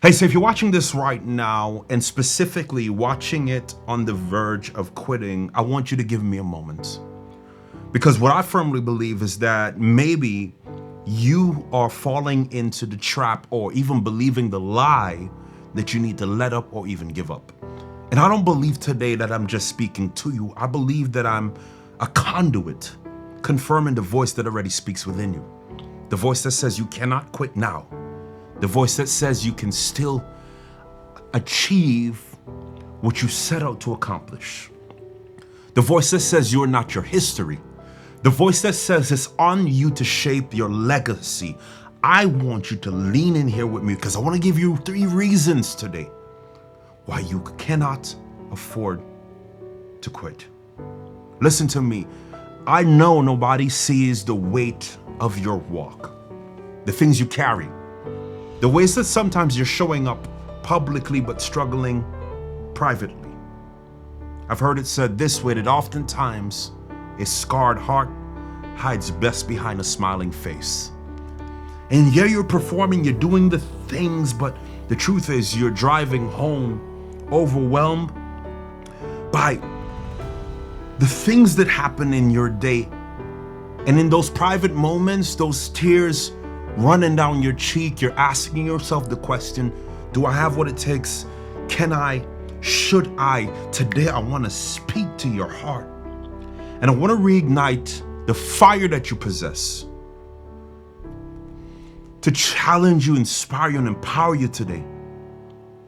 Hey, so if you're watching this right now and specifically watching it on the verge of quitting, I want you to give me a moment. Because what I firmly believe is that maybe you are falling into the trap or even believing the lie that you need to let up or even give up. And I don't believe today that I'm just speaking to you. I believe that I'm a conduit, confirming the voice that already speaks within you. The voice that says you cannot quit now. The voice that says you can still achieve what you set out to accomplish. The voice that says you're not your history. The voice that says it's on you to shape your legacy. I want you to lean in here with me because I want to give you 3 reasons today why you cannot afford to quit. Listen to me. I know nobody sees the weight of your walk, the things you carry. The ways that sometimes you're showing up publicly but struggling privately. I've heard it said this way, that oftentimes a scarred heart hides best behind a smiling face. And yeah, you're performing, you're doing the things, but the truth is you're driving home overwhelmed by the things that happen in your day. And in those private moments, those tears running down your cheek, you're asking yourself the question, do I have what it takes? Can I? Should I? Today I want to speak to your heart. And I want to reignite the fire that you possess to challenge you, inspire you, and empower you today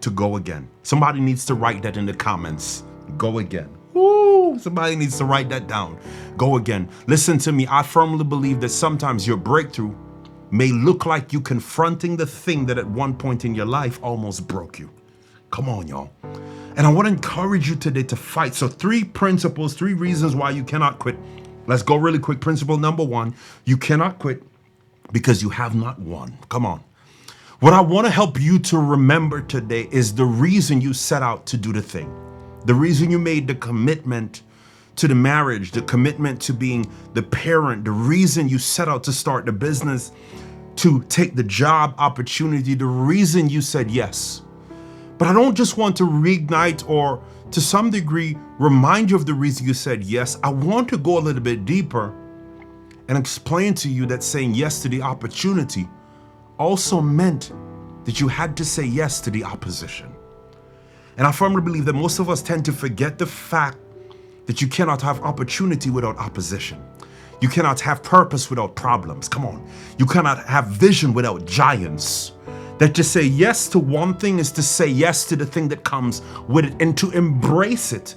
to go again. Somebody needs to write that in the comments. Go again. Woo! Somebody needs to write that down. Go again. Listen to me. I firmly believe that sometimes your breakthrough may look like you confronting the thing that at one point in your life almost broke you. Come on, y'all. And I want to encourage you today to fight. So 3 principles, 3 reasons why you cannot quit. Let's go really quick. Principle number 1, you cannot quit because you have not won. Come on. What I want to help you to remember today is the reason you set out to do the thing. The reason you made the commitment to the marriage, the commitment to being the parent, the reason you set out to start the business, to take the job opportunity, the reason you said yes. But I don't just want to reignite or to some degree remind you of the reason you said yes. I want to go a little bit deeper and explain to you that saying yes to the opportunity also meant that you had to say yes to the opposition. And I firmly believe that most of us tend to forget the fact that you cannot have opportunity without opposition. You cannot have purpose without problems. Come on. You cannot have vision without giants. That to say yes to one thing is to say yes to the thing that comes with it. And to embrace it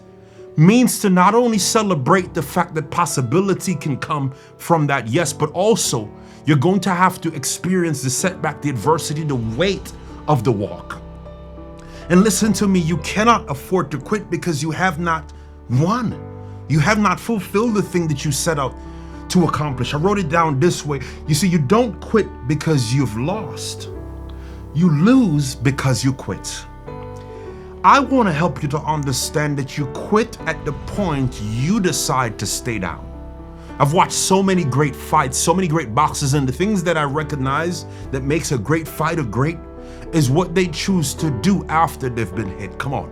means to not only celebrate the fact that possibility can come from that yes, but also you're going to have to experience the setback, the adversity, the weight of the walk. And listen to me, you cannot afford to quit because you have not won. You have not fulfilled the thing that you set out to accomplish. I wrote it down this way. You see, you don't quit because you've lost. You lose because you quit. I want to help you to understand that you quit at the point you decide to stay down. I've watched so many great fights, so many great boxers, and the things that I recognize that makes a great fighter great is what they choose to do after they've been hit. Come on.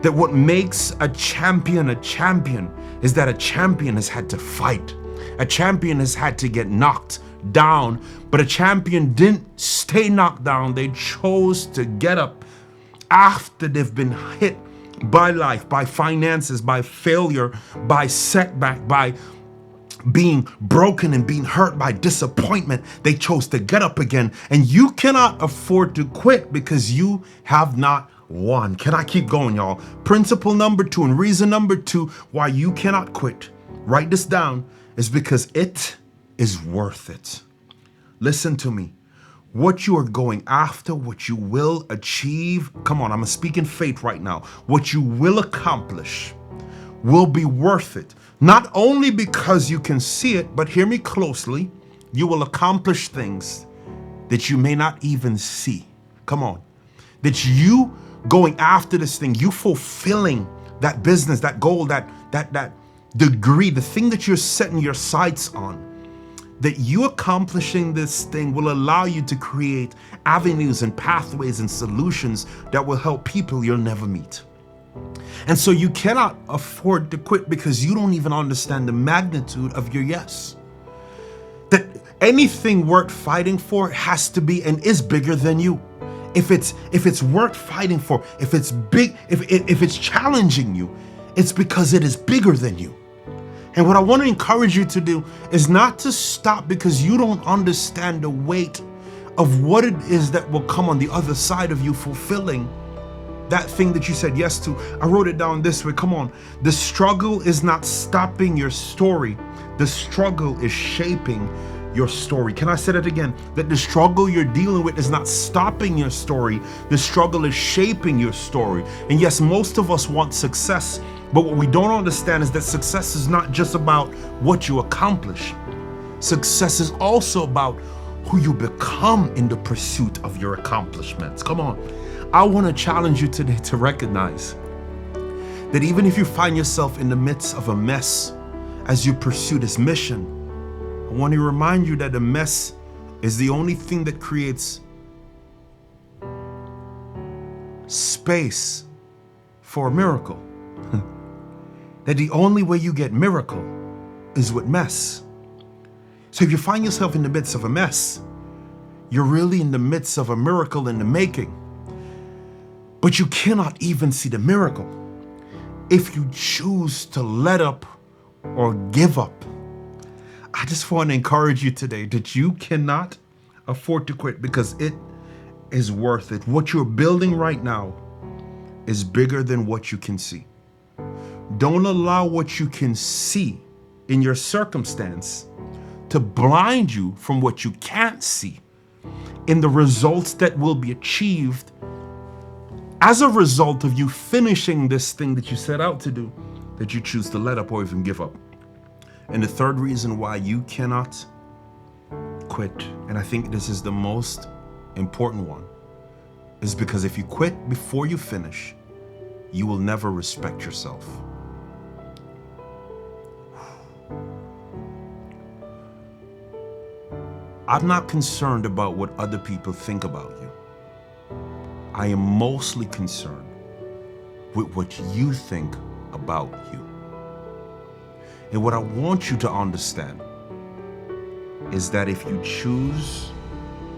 That what makes a champion is that a champion has had to fight. A champion has had to get knocked down, but a champion didn't stay knocked down. They chose to get up after they've been hit by life, by finances, by failure, by setback, by being broken and being hurt by disappointment. They chose to get up again. And you cannot afford to quit because you have not won. Can I keep going, y'all? Principle number 2 and reason number 2 why you cannot quit, write this down, is because it is worth it. Listen to me. What you are going after, what you will achieve, come on, I'm speaking faith right now. What you will accomplish will be worth it. Not only because you can see it, but hear me closely, you will accomplish things that you may not even see. Come on. That you going after this thing, you fulfilling that business, that goal, that degree, the thing that you're setting your sights on, that you accomplishing this thing will allow you to create avenues and pathways and solutions that will help people you'll never meet. And so you cannot afford to quit because you don't even understand the magnitude of your yes. That anything worth fighting for has to be and is bigger than you. If it's worth fighting for, if it's big, if it's challenging you, it's because it is bigger than you. And what I want to encourage you to do is not to stop because you don't understand the weight of what it is that will come on the other side of you fulfilling that thing that you said yes to. I wrote it down this way. Come on. The struggle is not stopping your story. The struggle is shaping your story. Can I say that again? That the struggle you're dealing with is not stopping your story. The struggle is shaping your story. And yes, most of us want success, but what we don't understand is that success is not just about what you accomplish. Success is also about who you become in the pursuit of your accomplishments. Come on. I want to challenge you today to recognize that even if you find yourself in the midst of a mess as you pursue this mission, I want to remind you that the mess is the only thing that creates space for a miracle. That the only way you get miracle is with mess. So if you find yourself in the midst of a mess, you're really in the midst of a miracle in the making. But you cannot even see the miracle if you choose to let up or give up. I just want to encourage you today that you cannot afford to quit because it is worth it. What you're building right now is bigger than what you can see. Don't allow what you can see in your circumstance to blind you from what you can't see in the results that will be achieved as a result of you finishing this thing that you set out to do, that you choose to let up or even give up. And the third reason why you cannot quit, and I think this is the most important one, is because if you quit before you finish, you will never respect yourself. I'm not concerned about what other people think about you. I am mostly concerned with what you think about you. And what I want you to understand is that if you choose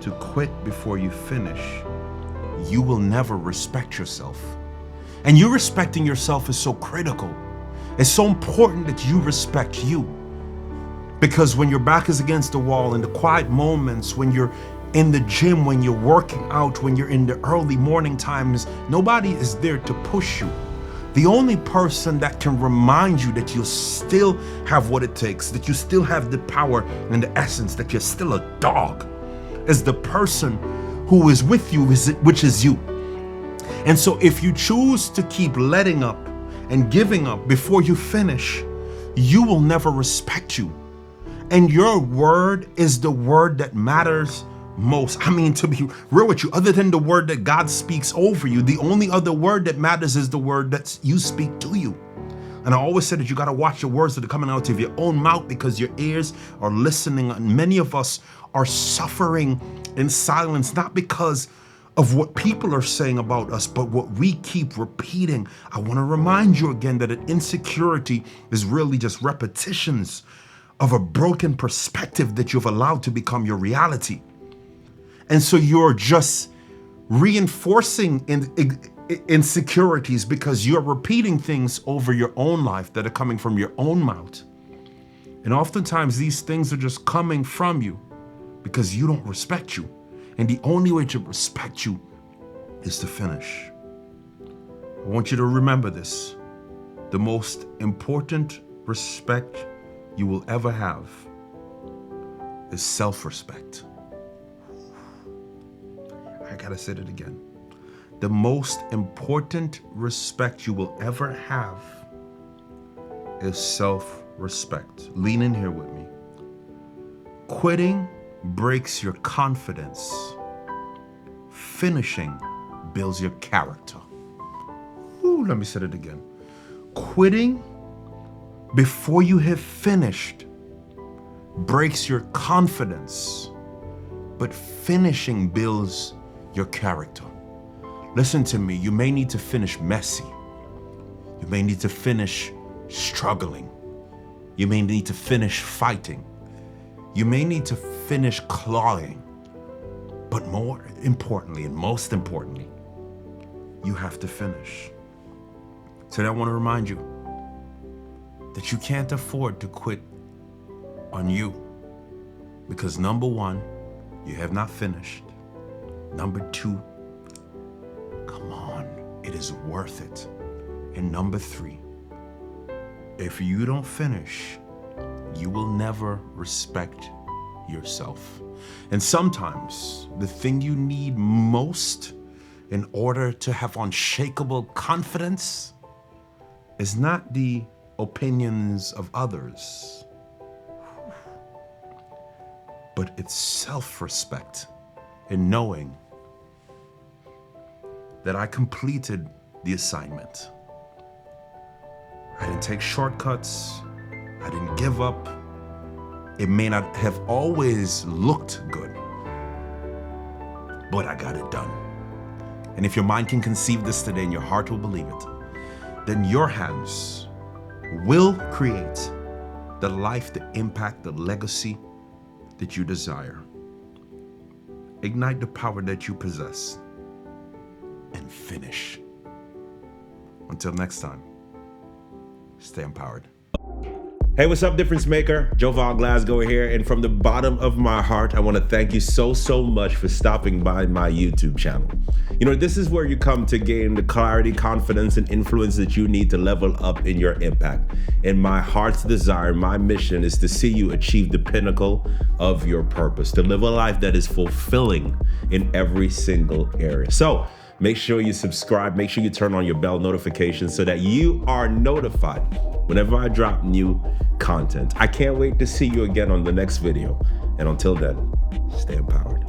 to quit before you finish, you will never respect yourself. And you respecting yourself is so critical. It's so important that you respect you. Because when your back is against the wall, in the quiet moments, when you're in the gym, when you're working out, when you're in the early morning times, nobody is there to push you. The only person that can remind you that you still have what it takes, that you still have the power and the essence, that you're still a dog, is the person who is with you, which is you. And so if you choose to keep letting up and giving up before you finish, you will never respect you. And your word is the word that matters most. I mean, to be real with you, other than the word that God speaks over you, the only other word that matters is the word that you speak to you. And I always say that you got to watch the words that are coming out of your own mouth because your ears are listening. And many of us are suffering in silence, not because of what people are saying about us, but what we keep repeating. I want to remind you again that an insecurity is really just repetitions of a broken perspective that you've allowed to become your reality. And so you're just reinforcing insecurities because you're repeating things over your own life that are coming from your own mouth. And oftentimes these things are just coming from you because you don't respect you. And the only way to respect you is to finish. I want you to remember this. The most important respect you will ever have is self-respect. I gotta say it again. The most important respect you will ever have is self-respect. Lean in here with me. Quitting breaks your confidence. Finishing builds your character. Ooh, let me say it again. Quitting before you have finished breaks your confidence, but finishing builds your character. Listen to me, you may need to finish messy. You may need to finish struggling. You may need to finish fighting. You may need to finish clawing. But more importantly, and most importantly, you have to finish. Today I want to remind you that you can't afford to quit on you. Because number one, you have not finished. Number two, come on, it is worth it. And number three, if you don't finish, you will never respect yourself. And sometimes the thing you need most in order to have unshakable confidence is not the opinions of others, but it's self-respect in knowing that I completed the assignment. I didn't take shortcuts. I didn't give up. It may not have always looked good, but I got it done. And if your mind can conceive this today and your heart will believe it, then your hands will create the life, the impact, the legacy that you desire. Ignite the power that you possess and finish. Until next time, stay empowered. Hey, what's up, difference maker? Jovan Glasgow here, and from the bottom of my heart, I want to thank you so much for stopping by my YouTube channel. You know, this is where you come to gain the clarity, confidence, and influence that you need to level up in your impact. And my heart's desire, my mission is to see you achieve the pinnacle of your purpose, to live a life that is fulfilling in every single area. So make sure you subscribe, make sure you turn on your bell notifications so that you are notified whenever I drop new content. I can't wait to see you again on the next video. And until then, stay empowered.